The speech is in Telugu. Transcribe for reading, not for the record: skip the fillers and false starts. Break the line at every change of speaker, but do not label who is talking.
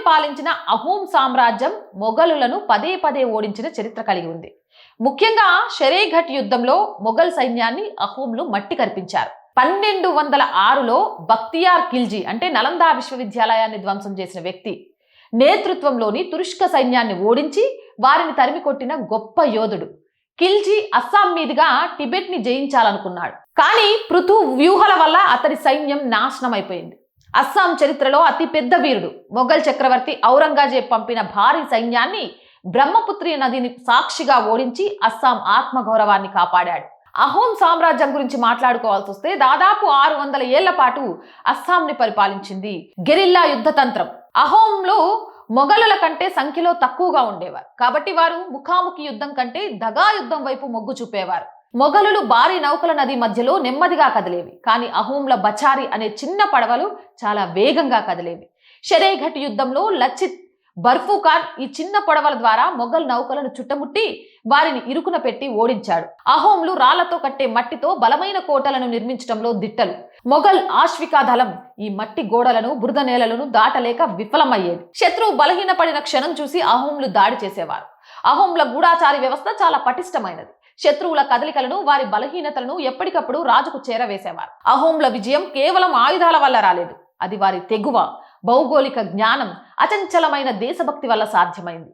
పాలించిన అహోం సామ్రాజ్యం మొఘలులను పదే పదే ఓడించిన చరిత్ర కలిగి ఉంది. ముఖ్యంగా షెరేఘట్ యుద్ధంలో మొఘల్ సైన్యాన్ని అహోంలు మట్టి కరిపించారు. 1206లో బక్తియార్ ఖిల్జీ అంటే నలందా విశ్వవిద్యాలయాన్ని ధ్వంసం చేసిన వ్యక్తి నేతృత్వంలోని తురుష్క సైన్యాన్ని ఓడించి వారిని తరిమి కొట్టిన గొప్ప యోధుడు. ఖిల్జీ అస్సాం మీదుగా టిబెట్ ని జయించాలనుకున్నాడు. కానీ పృథు వ్యూహాల వల్ల అతడి సైన్యం నాశనం అయిపోయింది. అస్సాం చరిత్రలో అతి పెద్ద వీరుడు మొఘల్ చక్రవర్తి ఔరంగజేబ్ పంపిన భారీ సైన్యాన్ని బ్రహ్మపుత్రి నదిని సాక్షిగా ఓడించి అస్సాం ఆత్మగౌరవాన్ని కాపాడాడు. అహోం సామ్రాజ్యం గురించి మాట్లాడుకోవాల్సి వస్తే దాదాపు 600 ఏళ్ల పాటు అస్సాంని పరిపాలించింది గెరిల్లా యుద్ధ తంత్రం. అహోంలు మొఘలుల కంటే సంఖ్యలో తక్కువగా ఉండేవారు కాబట్టి వారు ముఖాముఖి యుద్ధం కంటే దగా యుద్ధం వైపు మొగ్గు చూపేవారు. మొఘలులు భారీ నౌకల నది మధ్యలో నెమ్మదిగా కదిలేవి, కానీ అహోంల బచారి అనే చిన్న పడవలు చాలా వేగంగా కదిలేవి. షెరేఘట్ యుద్ధంలో లచిత్ బర్ఫుఖాన్ ఈ చిన్న పడవల ద్వారా మొఘల్ నౌకలను చుట్టముట్టి వారిని ఇరుకున పెట్టి ఓడించాడు. అహోంలు రాళ్లతో కట్టే మట్టితో బలమైన కోటలను నిర్మించడంలో దిట్టలు. మొఘల్ ఆశ్వికా దళం ఈ మట్టి గోడలను బురద నేలలను దాటలేక విఫలమయ్యేది. శత్రువు బలహీనపడిన క్షణం చూసి అహోంలు దాడి చేసేవారు. అహోంల గూఢాచారి వ్యవస్థ చాలా పటిష్టమైనది. శత్రువుల కదలికలను వారి బలహీనతలను ఎప్పటికప్పుడు రాజుకు చేరవేసేవారు. అహోంల విజయం కేవలం ఆయుధాల వల్ల రాలేదు, అది వారి తెగువ, భౌగోళిక జ్ఞానం, అచంచలమైన దేశభక్తి వల్ల సాధ్యమైంది.